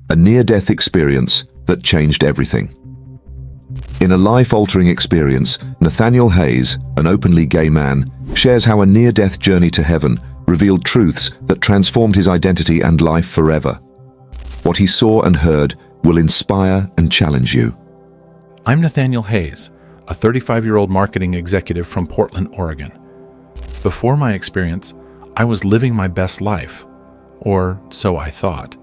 a near-death experience that changed everything. In a life-altering experience, Nathaniel Hayes, an openly gay man, shares how a near-death journey to heaven revealed truths that transformed his identity and life forever. What he saw and heard will inspire and challenge you. I'm Nathaniel Hayes, a 35-year-old marketing executive from Portland, Oregon. Before my experience, I was living my best life, or so I thought.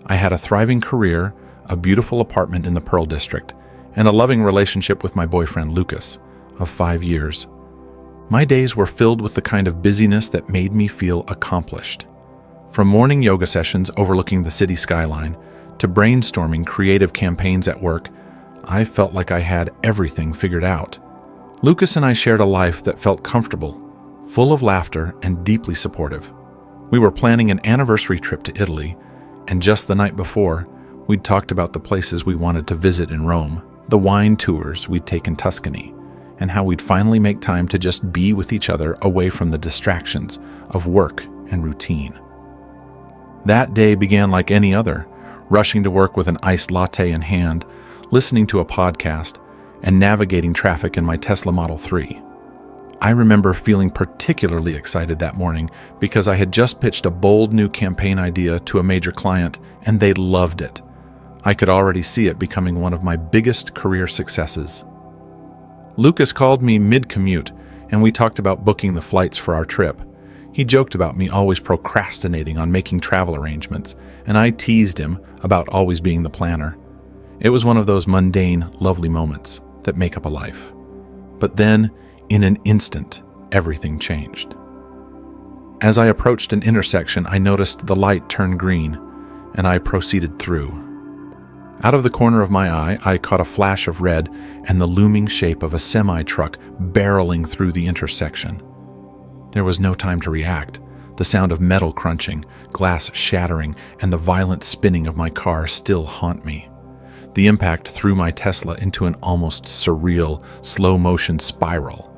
I had a thriving career, a beautiful apartment in the Pearl District, and a loving relationship with my boyfriend Lucas, of 5 years. My days were filled with the kind of busyness that made me feel accomplished. From morning yoga sessions overlooking the city skyline to brainstorming creative campaigns at work, I felt like I had everything figured out. Lucas and I shared a life that felt comfortable, full of laughter and deeply supportive. We were planning an anniversary trip to Italy, and just the night before, we'd talked about the places we wanted to visit in Rome, the wine tours we'd take in Tuscany, and how we'd finally make time to just be with each other away from the distractions of work and routine. That day began like any other, rushing to work with an iced latte in hand, listening to a podcast, and navigating traffic in my Tesla Model 3. I remember feeling particularly excited that morning because I had just pitched a bold new campaign idea to a major client, and they loved it. I could already see it becoming one of my biggest career successes. Lucas called me mid-commute, and we talked about booking the flights for our trip. He joked about me always procrastinating on making travel arrangements, and I teased him about always being the planner. It was one of those mundane, lovely moments that make up a life. But then, in an instant, everything changed. As I approached an intersection, I noticed the light turn green, and I proceeded through. Out of the corner of my eye, I caught a flash of red and the looming shape of a semi-truck barreling through the intersection. There was no time to react. The sound of metal crunching, glass shattering, and the violent spinning of my car still haunt me. The impact threw my Tesla into an almost surreal, slow-motion spiral.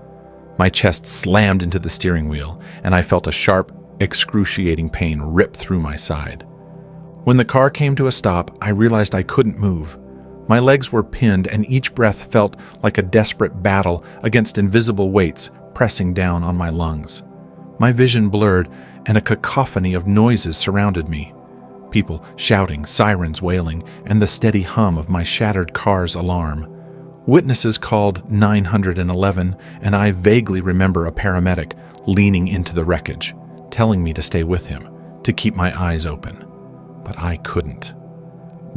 My chest slammed into the steering wheel, and I felt a sharp, excruciating pain rip through my side. When the car came to a stop, I realized I couldn't move. My legs were pinned, and each breath felt like a desperate battle against invisible weights pressing down on my lungs. My vision blurred, and a cacophony of noises surrounded me. People shouting, sirens wailing, and the steady hum of my shattered car's alarm. Witnesses called 911, and I vaguely remember a paramedic leaning into the wreckage, telling me to stay with him, to keep my eyes open. But I couldn't.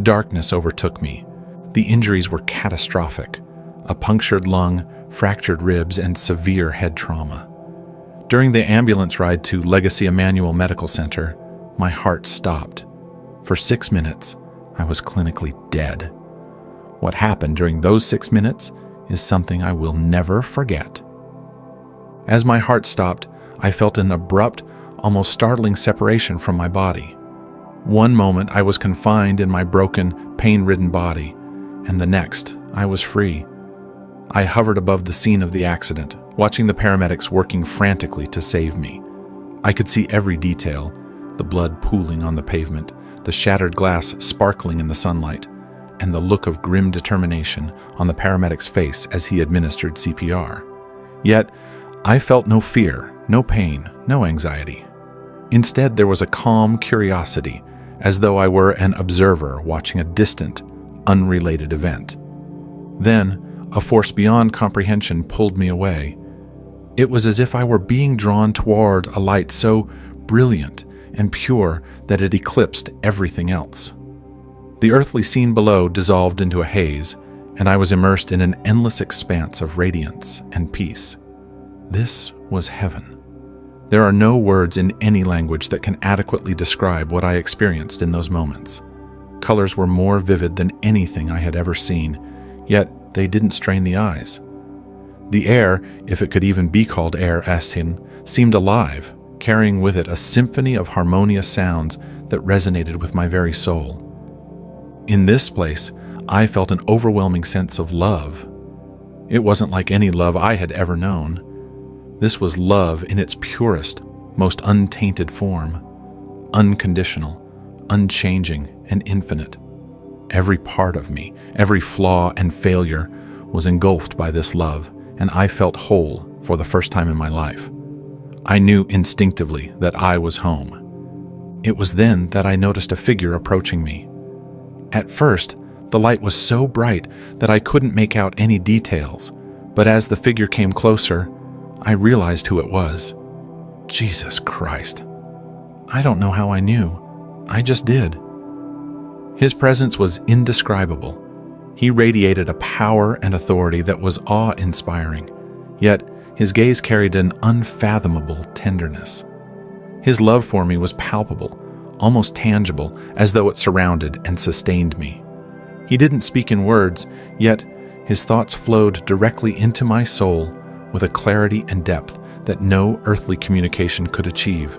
Darkness overtook me. The injuries were catastrophic: a punctured lung, fractured ribs, and severe head trauma. During the ambulance ride to Legacy Emanuel Medical Center, my heart stopped. For 6 minutes, I was clinically dead. What happened during those 6 minutes is something I will never forget. As my heart stopped, I felt an abrupt, almost startling separation from my body. One moment I was confined in my broken, pain-ridden body, and the next I was free. I hovered above the scene of the accident, watching the paramedics working frantically to save me. I could see every detail: the blood pooling on the pavement, the shattered glass sparkling in the sunlight, and the look of grim determination on the paramedic's face as he administered CPR. Yet, I felt no fear, no pain, no anxiety. Instead, there was a calm curiosity, as though I were an observer watching a distant, unrelated event. Then, a force beyond comprehension pulled me away. It was as if I were being drawn toward a light so brilliant and pure that it eclipsed everything else. The earthly scene below dissolved into a haze, and I was immersed in an endless expanse of radiance and peace. This was heaven. There are no words in any language that can adequately describe what I experienced in those moments. Colors were more vivid than anything I had ever seen, yet they didn't strain the eyes. The air, if it could even be called air, seemed alive, carrying with it a symphony of harmonious sounds that resonated with my very soul. In this place, I felt an overwhelming sense of love. It wasn't like any love I had ever known. This was love in its purest, most untainted form, unconditional, unchanging, and infinite. Every part of me, every flaw and failure was engulfed by this love, and I felt whole for the first time in my life. I knew instinctively that I was home. It was then that I noticed a figure approaching me. At first, the light was so bright that I couldn't make out any details, but as the figure came closer, I realized who it was. Jesus Christ. I don't know how I knew. I just did. His presence was indescribable. He radiated a power and authority that was awe-inspiring, yet his gaze carried an unfathomable tenderness. His love for me was palpable, almost tangible, as though it surrounded and sustained me. He didn't speak in words, yet his thoughts flowed directly into my soul with a clarity and depth that no earthly communication could achieve.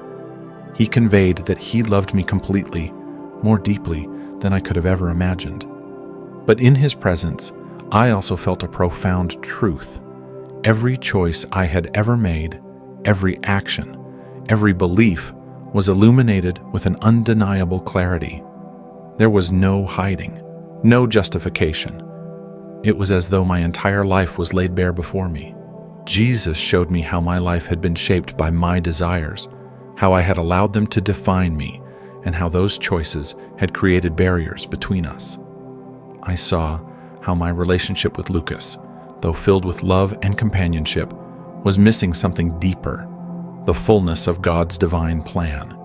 He conveyed that he loved me completely, more deeply than I could have ever imagined. But in his presence, I also felt a profound truth. Every choice I had ever made, every action, every belief was illuminated with an undeniable clarity. There was no hiding, no justification. It was as though my entire life was laid bare before me. Jesus showed me how my life had been shaped by my desires, how I had allowed them to define me, and how those choices had created barriers between us. I saw how my relationship with Lucas, though filled with love and companionship, was missing something deeper, the fullness of God's divine plan.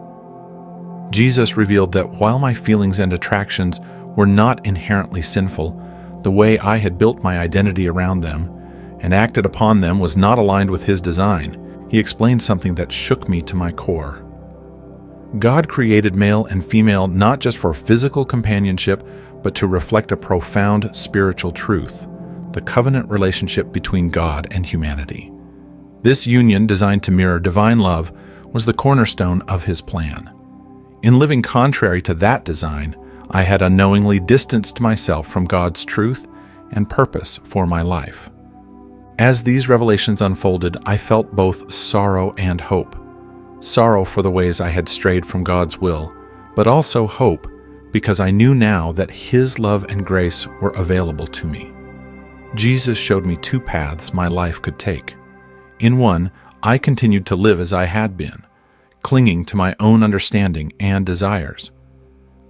Jesus revealed that while my feelings and attractions were not inherently sinful, the way I had built my identity around them and acted upon them was not aligned with His design. He explained something that shook me to my core. God created male and female not just for physical companionship, but to reflect a profound spiritual truth, the covenant relationship between God and humanity. This union, designed to mirror divine love, was the cornerstone of His plan. In living contrary to that design, I had unknowingly distanced myself from God's truth and purpose for my life. As these revelations unfolded, I felt both sorrow and hope. Sorrow for the ways I had strayed from God's will, but also hope because I knew now that His love and grace were available to me. Jesus showed me two paths my life could take. In one, I continued to live as I had been, clinging to my own understanding and desires.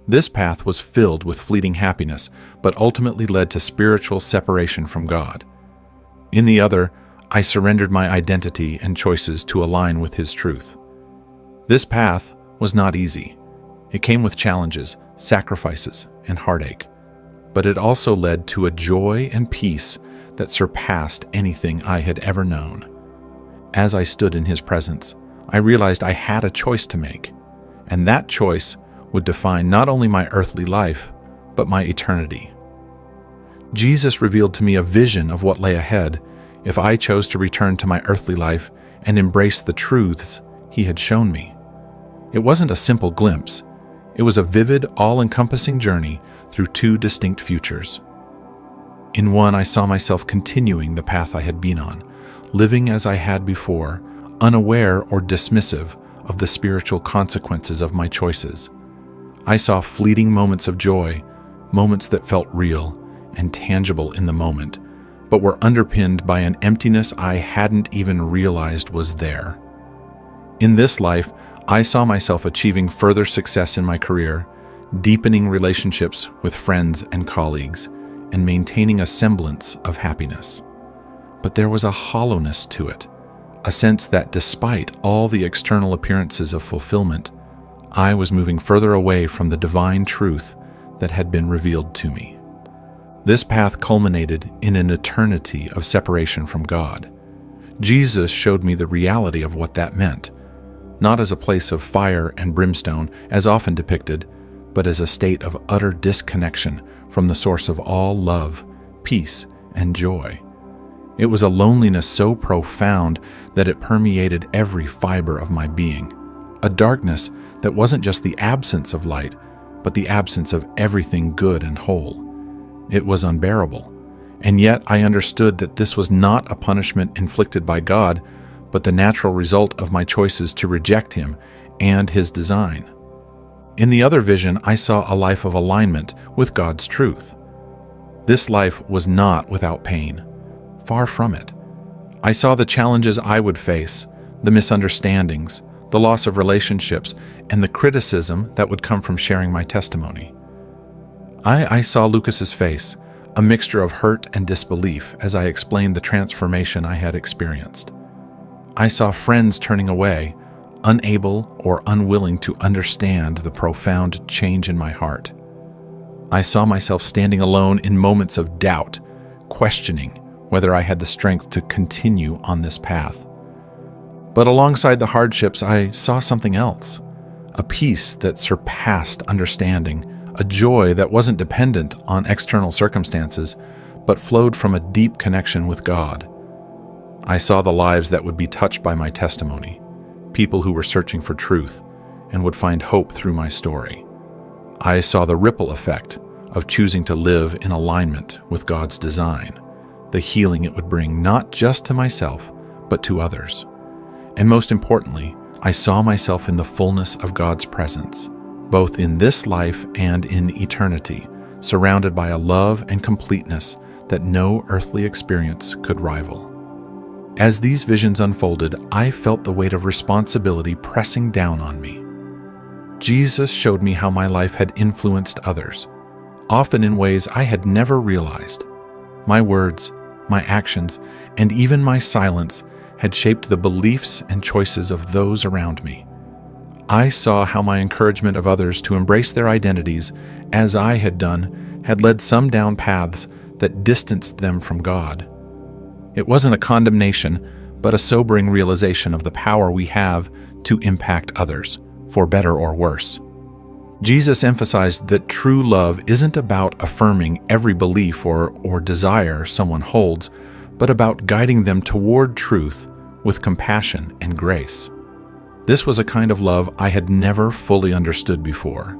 This path was filled with fleeting happiness, but ultimately led to spiritual separation from God. In the other, I surrendered my identity and choices to align with His truth. This path was not easy. It came with challenges, sacrifices, and heartache, but it also led to a joy and peace that surpassed anything I had ever known. As I stood in His presence, I realized I had a choice to make, and that choice would define not only my earthly life, but my eternity. Jesus revealed to me a vision of what lay ahead if I chose to return to my earthly life and embrace the truths He had shown me. It wasn't a simple glimpse. It was a vivid, all-encompassing journey through two distinct futures. In one, I saw myself continuing the path I had been on, living as I had before, unaware or dismissive of the spiritual consequences of my choices. I saw fleeting moments of joy, moments that felt real and tangible in the moment, but were underpinned by an emptiness I hadn't even realized was there. In this life, I saw myself achieving further success in my career, deepening relationships with friends and colleagues, and maintaining a semblance of happiness. But there was a hollowness to it, a sense that despite all the external appearances of fulfillment, I was moving further away from the divine truth that had been revealed to me. This path culminated in an eternity of separation from God. Jesus showed me the reality of what that meant, not as a place of fire and brimstone, as often depicted, but as a state of utter disconnection from the source of all love, peace, and joy. It was a loneliness so profound that it permeated every fiber of my being, a darkness that wasn't just the absence of light, but the absence of everything good and whole. It was unbearable, and yet I understood that this was not a punishment inflicted by God, but the natural result of my choices to reject Him and His design. In the other vision, I saw a life of alignment with God's truth. This life was not without pain. Far from it. I saw the challenges I would face, the misunderstandings, the loss of relationships, and the criticism that would come from sharing my testimony. I saw Lucas's face, a mixture of hurt and disbelief as I explained the transformation I had experienced. I saw friends turning away, unable or unwilling to understand the profound change in my heart. I saw myself standing alone in moments of doubt, questioning whether I had the strength to continue on this path. But alongside the hardships, I saw something else, a peace that surpassed understanding, a joy that wasn't dependent on external circumstances, but flowed from a deep connection with God. I saw the lives that would be touched by my testimony, people who were searching for truth and would find hope through my story. I saw the ripple effect of choosing to live in alignment with God's design, the healing it would bring not just to myself, but to others. And most importantly, I saw myself in the fullness of God's presence, both in this life and in eternity, surrounded by a love and completeness that no earthly experience could rival. As these visions unfolded, I felt the weight of responsibility pressing down on me. Jesus showed me how my life had influenced others, often in ways I had never realized. My words, my actions, and even my silence had shaped the beliefs and choices of those around me. I saw how my encouragement of others to embrace their identities, as I had done, had led some down paths that distanced them from God. It wasn't a condemnation, but a sobering realization of the power we have to impact others, for better or worse. Jesus emphasized that true love isn't about affirming every belief or desire someone holds, but about guiding them toward truth with compassion and grace. This was a kind of love I had never fully understood before,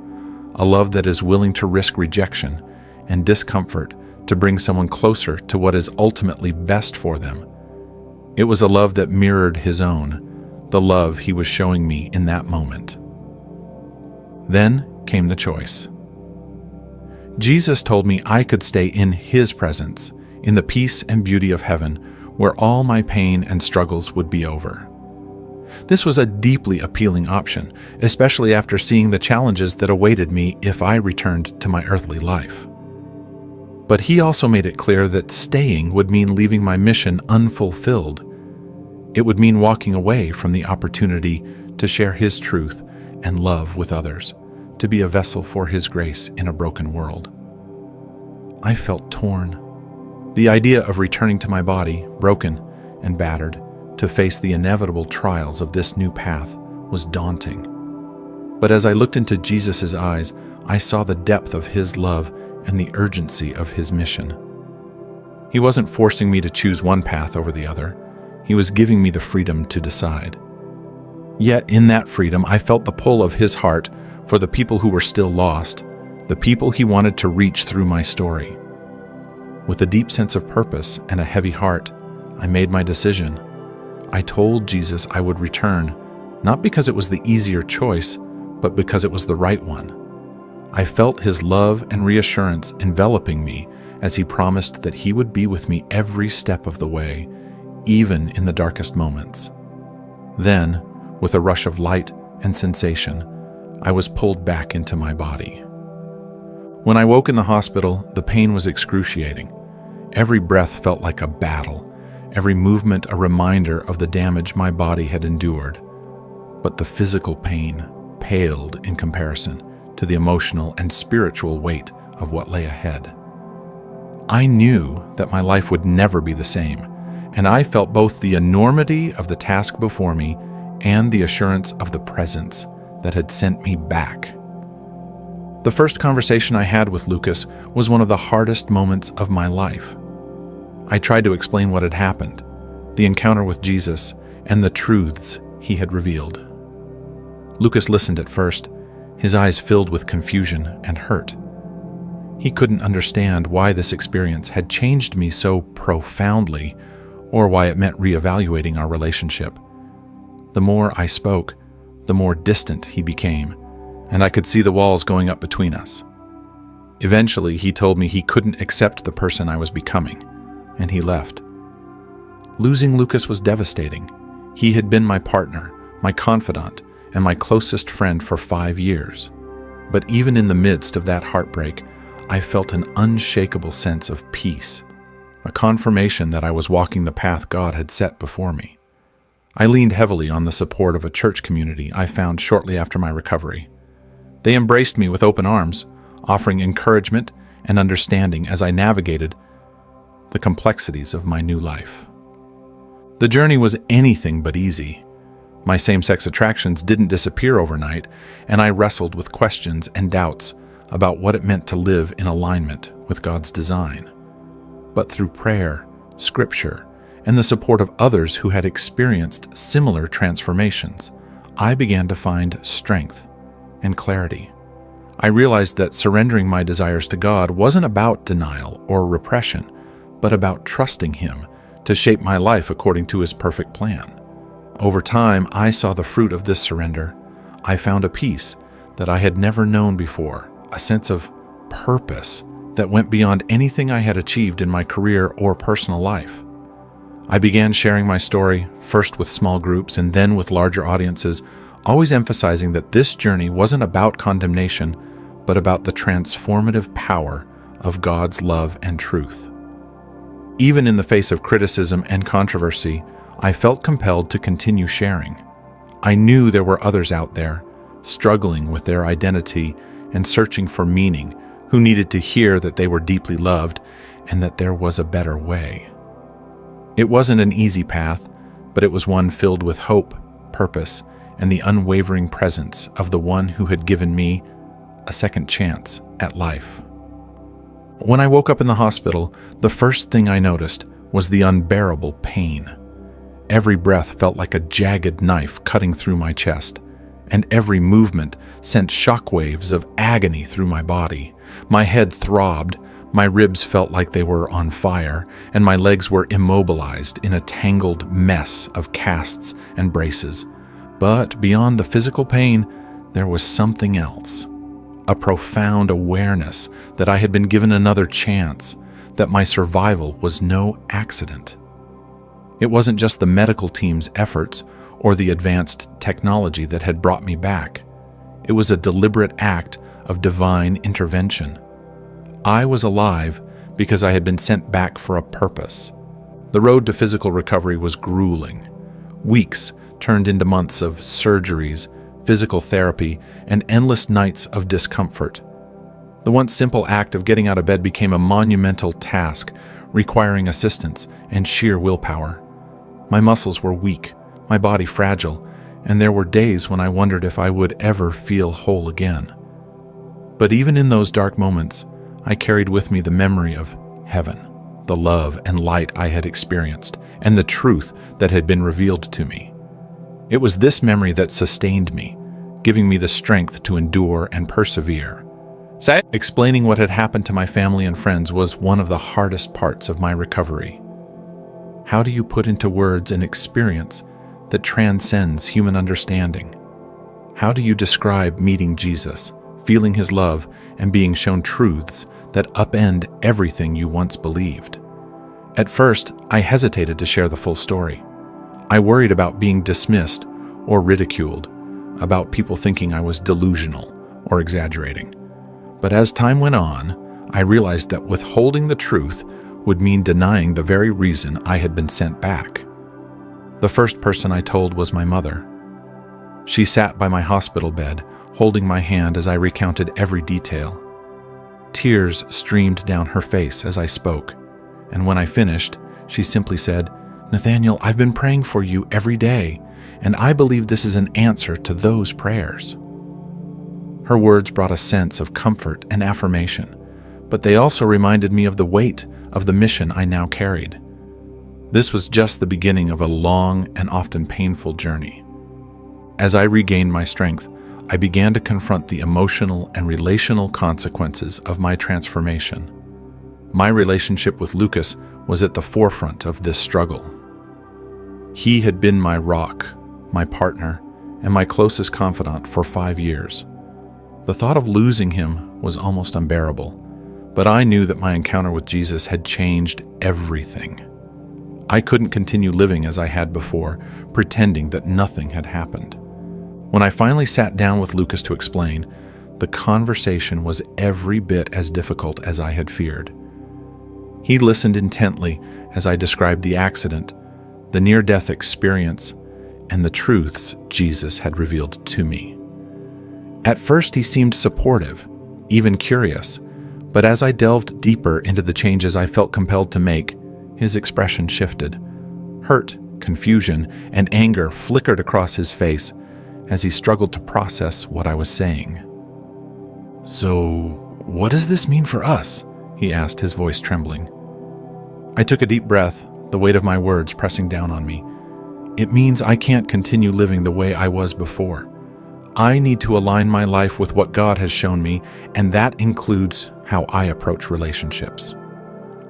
a love that is willing to risk rejection and discomfort to bring someone closer to what is ultimately best for them. It was a love that mirrored his own, the love he was showing me in that moment. Then came the choice. Jesus told me I could stay in his presence, in the peace and beauty of heaven, where all my pain and struggles would be over. This was a deeply appealing option, especially after seeing the challenges that awaited me if I returned to my earthly life. But he also made it clear that staying would mean leaving my mission unfulfilled. It would mean walking away from the opportunity to share his truth and love with others, to be a vessel for his grace in a broken world. I felt torn. The idea of returning to my body, broken and battered, to face the inevitable trials of this new path was daunting. But as I looked into Jesus' eyes, I saw the depth of his love and the urgency of his mission. He wasn't forcing me to choose one path over the other. He was giving me the freedom to decide. Yet in that freedom, I felt the pull of his heart for the people who were still lost, the people he wanted to reach through my story. With a deep sense of purpose and a heavy heart, I made my decision. I told Jesus I would return, not because it was the easier choice, but because it was the right one. I felt his love and reassurance enveloping me as he promised that he would be with me every step of the way, even in the darkest moments. Then, with a rush of light and sensation, I was pulled back into my body. When I woke in the hospital, the pain was excruciating. Every breath felt like a battle, every movement a reminder of the damage my body had endured. But the physical pain paled in comparison to the emotional and spiritual weight of what lay ahead. I knew that my life would never be the same, and I felt both the enormity of the task before me and the assurance of the presence that had sent me back. The first conversation I had with Lucas was one of the hardest moments of my life. I tried to explain what had happened, the encounter with Jesus, and the truths he had revealed. Lucas listened at first, his eyes filled with confusion and hurt. He couldn't understand why this experience had changed me so profoundly, or why it meant reevaluating our relationship. The more I spoke, the more distant he became, and I could see the walls going up between us. Eventually, he told me he couldn't accept the person I was becoming, and he left. Losing Lucas was devastating. He had been my partner, my confidant, and my closest friend for 5 years. But even in the midst of that heartbreak, I felt an unshakable sense of peace, a confirmation that I was walking the path God had set before me. I leaned heavily on the support of a church community I found shortly after my recovery. They embraced me with open arms, offering encouragement and understanding as I navigated the complexities of my new life. The journey was anything but easy. My same-sex attractions didn't disappear overnight, and I wrestled with questions and doubts about what it meant to live in alignment with God's design. But through prayer, scripture, and the support of others who had experienced similar transformations, I began to find strength and clarity. I realized that surrendering my desires to God wasn't about denial or repression, but about trusting Him to shape my life according to His perfect plan. Over time, I saw the fruit of this surrender. I found a peace that I had never known before, a sense of purpose that went beyond anything I had achieved in my career or personal life. I began sharing my story, first with small groups and then with larger audiences, always emphasizing that this journey wasn't about condemnation, but about the transformative power of God's love and truth. Even in the face of criticism and controversy, I felt compelled to continue sharing. I knew there were others out there, struggling with their identity and searching for meaning, who needed to hear that they were deeply loved and that there was a better way. It wasn't an easy path, but it was one filled with hope, purpose, and the unwavering presence of the one who had given me a second chance at life. When I woke up in the hospital, the first thing I noticed was the unbearable pain. Every breath felt like a jagged knife cutting through my chest, and every movement sent shockwaves of agony through my body. My head throbbed, my ribs felt like they were on fire, and my legs were immobilized in a tangled mess of casts and braces. But beyond the physical pain, there was something else. A profound awareness that I had been given another chance, that my survival was no accident. It wasn't just the medical team's efforts or the advanced technology that had brought me back. It was a deliberate act of divine intervention. I was alive because I had been sent back for a purpose. The road to physical recovery was grueling. Weeks turned into months of surgeries, physical therapy, and endless nights of discomfort. The once simple act of getting out of bed became a monumental task, requiring assistance and sheer willpower. My muscles were weak, my body fragile, and there were days when I wondered if I would ever feel whole again. But even in those dark moments, I carried with me the memory of heaven, the love and light I had experienced, and the truth that had been revealed to me. It was this memory that sustained me, giving me the strength to endure and persevere. Explaining what had happened to my family and friends was one of the hardest parts of my recovery. How do you put into words an experience that transcends human understanding? How do you describe meeting Jesus, feeling His love, and being shown truths that upend everything you once believed? At first, I hesitated to share the full story. I worried about being dismissed or ridiculed, about people thinking I was delusional or exaggerating. But as time went on, I realized that withholding the truth would mean denying the very reason I had been sent back. The first person I told was my mother. She sat by my hospital bed, holding my hand as I recounted every detail. Tears streamed down her face as I spoke, and when I finished, she simply said, "Nathaniel, I've been praying for you every day, and I believe this is an answer to those prayers." Her words brought a sense of comfort and affirmation, but they also reminded me of the weight of the mission I now carried. This was just the beginning of a long and often painful journey. As I regained my strength, I began to confront the emotional and relational consequences of my transformation. My relationship with Lucas was at the forefront of this struggle. He had been my rock, my partner, and my closest confidant for 5 years. The thought of losing him was almost unbearable, but I knew that my encounter with Jesus had changed everything. I couldn't continue living as I had before, pretending that nothing had happened. When I finally sat down with Lucas to explain, the conversation was every bit as difficult as I had feared. He listened intently as I described the accident, the near-death experience, and the truths Jesus had revealed to me. At first, he seemed supportive, even curious, but as I delved deeper into the changes I felt compelled to make, his expression shifted. Hurt, confusion, and anger flickered across his face as he struggled to process what I was saying. "So, what does this mean for us?" he asked, his voice trembling. I took a deep breath, the weight of my words pressing down on me. "It means I can't continue living the way I was before. I need to align my life with what God has shown me, and that includes how I approach relationships."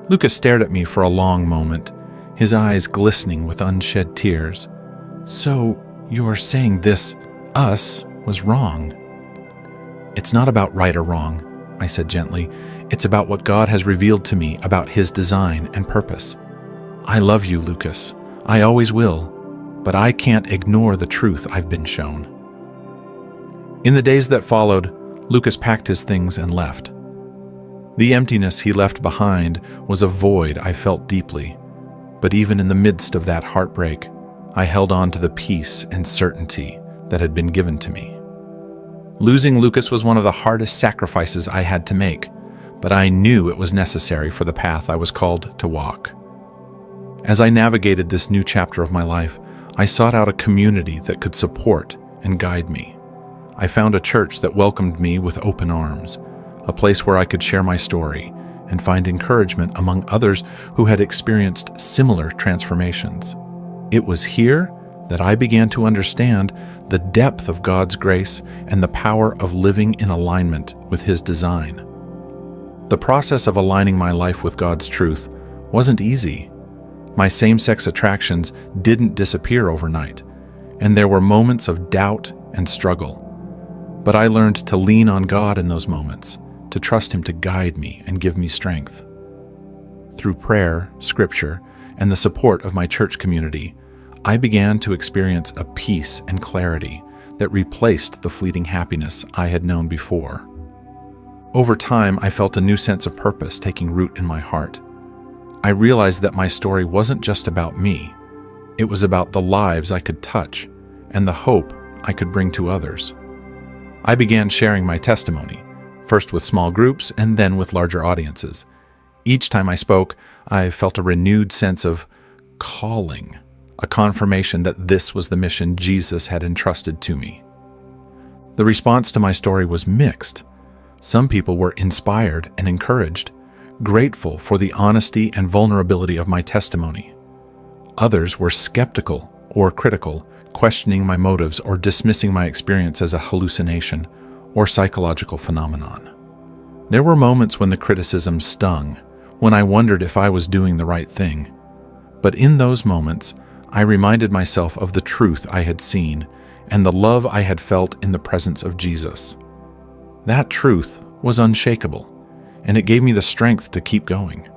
Lucas stared at me for a long moment, his eyes glistening with unshed tears. "So, you're saying this, us, was wrong?" "It's not about right or wrong," I said gently. "It's about what God has revealed to me about His design and purpose. I love you, Lucas. I always will, but I can't ignore the truth I've been shown." In the days that followed, Lucas packed his things and left. The emptiness he left behind was a void I felt deeply, but even in the midst of that heartbreak, I held on to the peace and certainty that had been given to me. Losing Lucas was one of the hardest sacrifices I had to make, but I knew it was necessary for the path I was called to walk. As I navigated this new chapter of my life, I sought out a community that could support and guide me. I found a church that welcomed me with open arms, a place where I could share my story and find encouragement among others who had experienced similar transformations. It was here that I began to understand the depth of God's grace and the power of living in alignment with His design. The process of aligning my life with God's truth wasn't easy. My same-sex attractions didn't disappear overnight, and there were moments of doubt and struggle. But I learned to lean on God in those moments, to trust Him to guide me and give me strength. Through prayer, scripture, and the support of my church community, I began to experience a peace and clarity that replaced the fleeting happiness I had known before. Over time, I felt a new sense of purpose taking root in my heart. I realized that my story wasn't just about me. It was about the lives I could touch and the hope I could bring to others. I began sharing my testimony, first with small groups and then with larger audiences. Each time I spoke, I felt a renewed sense of calling, a confirmation that this was the mission Jesus had entrusted to me. The response to my story was mixed. Some people were inspired and encouraged, grateful for the honesty and vulnerability of my testimony. Others were skeptical or critical, questioning my motives or dismissing my experience as a hallucination or psychological phenomenon. There were moments when the criticism stung, when I wondered if I was doing the right thing. But in those moments, I reminded myself of the truth I had seen and the love I had felt in the presence of Jesus. That truth was unshakable, and it gave me the strength to keep going.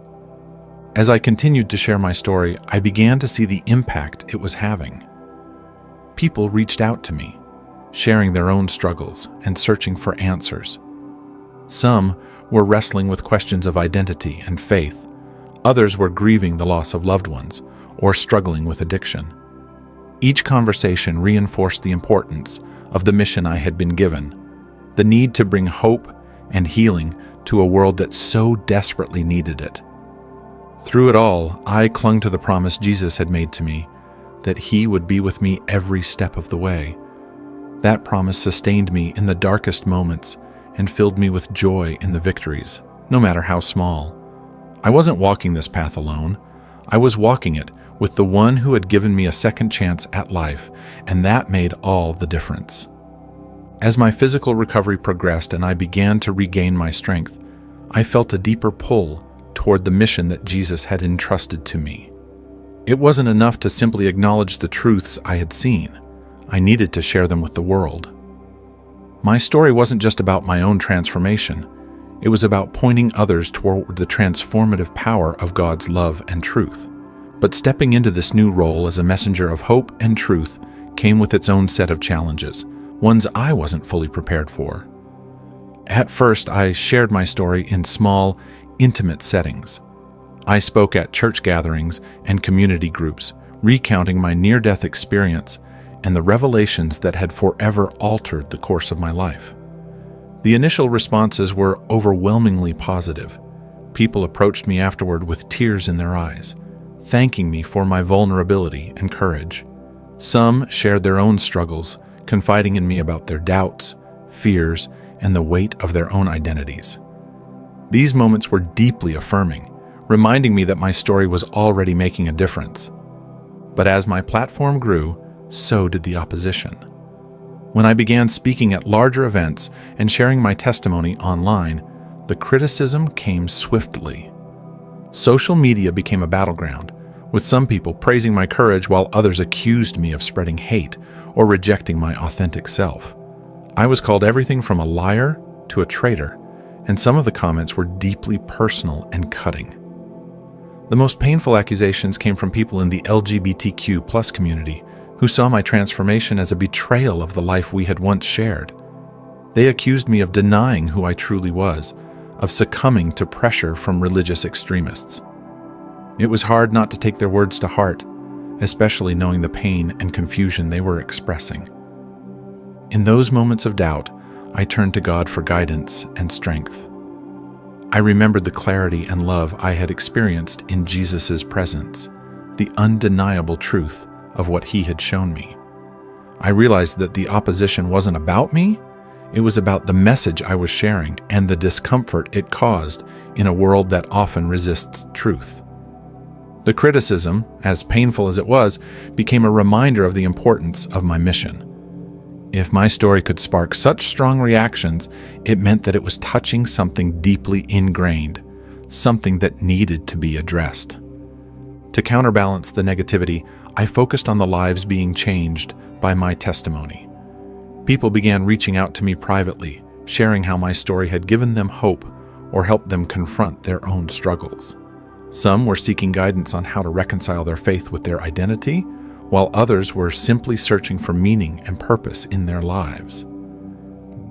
As I continued to share my story, I began to see the impact it was having. People reached out to me, sharing their own struggles and searching for answers. Some were wrestling with questions of identity and faith. Others were grieving the loss of loved ones or struggling with addiction. Each conversation reinforced the importance of the mission I had been given, the need to bring hope and healing to a world that so desperately needed it. Through it all, I clung to the promise Jesus had made to me, that He would be with me every step of the way. That promise sustained me in the darkest moments and filled me with joy in the victories, no matter how small. I wasn't walking this path alone. I was walking it with the one who had given me a second chance at life, and that made all the difference. As my physical recovery progressed and I began to regain my strength, I felt a deeper pull toward the mission that Jesus had entrusted to me. It wasn't enough to simply acknowledge the truths I had seen. I needed to share them with the world. My story wasn't just about my own transformation. It was about pointing others toward the transformative power of God's love and truth. But stepping into this new role as a messenger of hope and truth came with its own set of challenges, ones I wasn't fully prepared for. At first, I shared my story in small, intimate settings. I spoke at church gatherings and community groups, recounting my near-death experience and the revelations that had forever altered the course of my life. The initial responses were overwhelmingly positive. People approached me afterward with tears in their eyes, thanking me for my vulnerability and courage. Some shared their own struggles, confiding in me about their doubts, fears, and the weight of their own identities. These moments were deeply affirming, reminding me that my story was already making a difference. But as my platform grew, so did the opposition. When I began speaking at larger events and sharing my testimony online, the criticism came swiftly. Social media became a battleground, with some people praising my courage while others accused me of spreading hate or rejecting my authentic self. I was called everything from a liar to a traitor, and some of the comments were deeply personal and cutting. The most painful accusations came from people in the LGBTQ+ community who saw my transformation as a betrayal of the life we had once shared. They accused me of denying who I truly was, of succumbing to pressure from religious extremists. It was hard not to take their words to heart, especially knowing the pain and confusion they were expressing. In those moments of doubt, I turned to God for guidance and strength. I remembered the clarity and love I had experienced in Jesus' presence, the undeniable truth of what He had shown me. I realized that the opposition wasn't about me, it was about the message I was sharing and the discomfort it caused in a world that often resists truth. The criticism, as painful as it was, became a reminder of the importance of my mission. If my story could spark such strong reactions, it meant that it was touching something deeply ingrained, something that needed to be addressed. To counterbalance the negativity, I focused on the lives being changed by my testimony. People began reaching out to me privately, sharing how my story had given them hope or helped them confront their own struggles. Some were seeking guidance on how to reconcile their faith with their identity, while others were simply searching for meaning and purpose in their lives.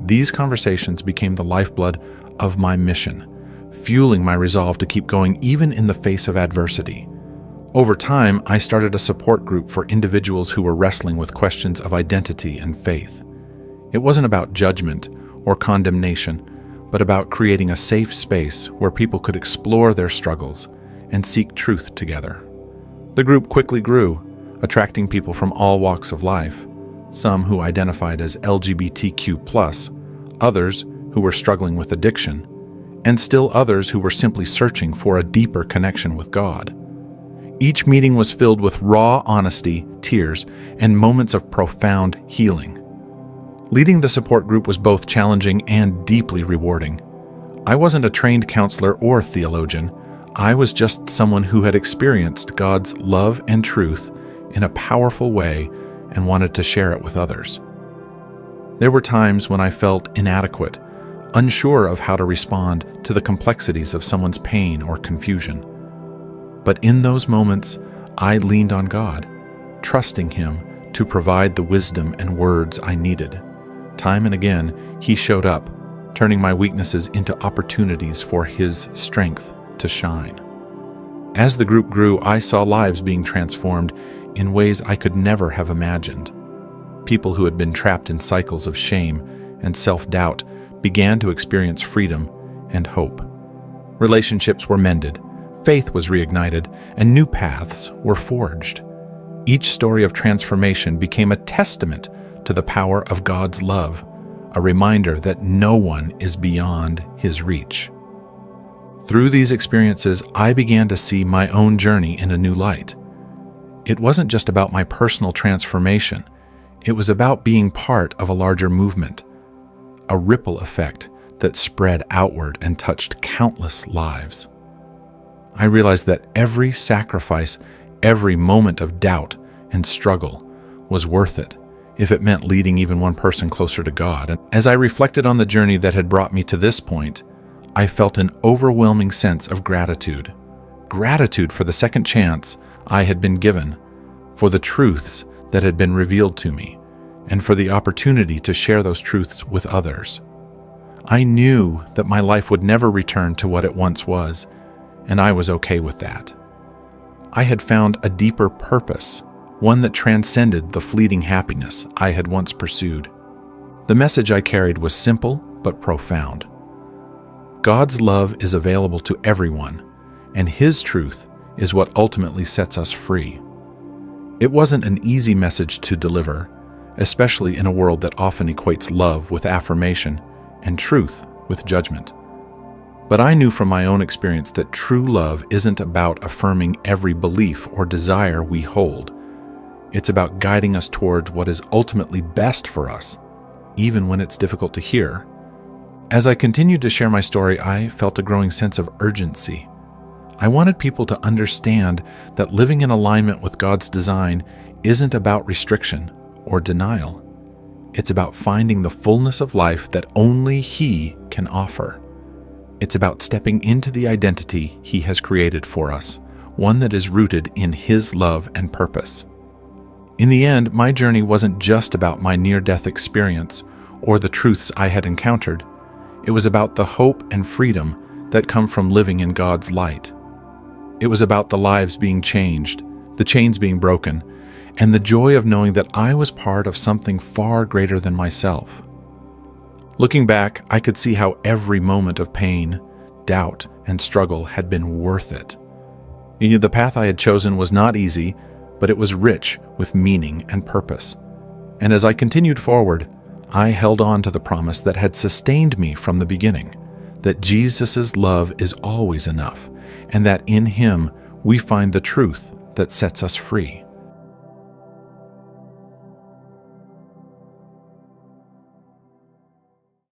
These conversations became the lifeblood of my mission, fueling my resolve to keep going even in the face of adversity. Over time, I started a support group for individuals who were wrestling with questions of identity and faith. It wasn't about judgment or condemnation, but about creating a safe space where people could explore their struggles and seek truth together. The group quickly grew, attracting people from all walks of life, some who identified as LGBTQ+, others who were struggling with addiction, and still others who were simply searching for a deeper connection with God. Each meeting was filled with raw honesty, tears, and moments of profound healing. Leading the support group was both challenging and deeply rewarding. I wasn't a trained counselor or theologian. I was just someone who had experienced God's love and truth in a powerful way and wanted to share it with others. There were times when I felt inadequate, unsure of how to respond to the complexities of someone's pain or confusion. But in those moments, I leaned on God, trusting Him to provide the wisdom and words I needed. Time and again, He showed up, turning my weaknesses into opportunities for His strength to shine. As the group grew, I saw lives being transformed in ways I could never have imagined. People who had been trapped in cycles of shame and self-doubt began to experience freedom and hope. Relationships were mended, faith was reignited, and new paths were forged. Each story of transformation became a testament to the power of God's love, a reminder that no one is beyond His reach. Through these experiences, I began to see my own journey in a new light. It wasn't just about my personal transformation. It was about being part of a larger movement, a ripple effect that spread outward and touched countless lives. I realized that every sacrifice, every moment of doubt and struggle was worth it if it meant leading even one person closer to God. And as I reflected on the journey that had brought me to this point, I felt an overwhelming sense of gratitude. Gratitude for the second chance I had been given, for the truths that had been revealed to me, and for the opportunity to share those truths with others. I knew that my life would never return to what it once was, and I was okay with that. I had found a deeper purpose, one that transcended the fleeting happiness I had once pursued. The message I carried was simple but profound. God's love is available to everyone, and His truth is what ultimately sets us free. It wasn't an easy message to deliver, especially in a world that often equates love with affirmation and truth with judgment. But I knew from my own experience that true love isn't about affirming every belief or desire we hold. It's about guiding us towards what is ultimately best for us, even when it's difficult to hear. As I continued to share my story, I felt a growing sense of urgency. I wanted people to understand that living in alignment with God's design isn't about restriction or denial. It's about finding the fullness of life that only He can offer. It's about stepping into the identity He has created for us, one that is rooted in His love and purpose. In the end, my journey wasn't just about my near-death experience or the truths I had encountered. It was about the hope and freedom that come from living in God's light. It was about the lives being changed, the chains being broken, and the joy of knowing that I was part of something far greater than myself. Looking back, I could see how every moment of pain, doubt, and struggle had been worth it. The path I had chosen was not easy, but it was rich with meaning and purpose. And as I continued forward, I held on to the promise that had sustained me from the beginning, that Jesus' love is always enough, and that in Him we find the truth that sets us free.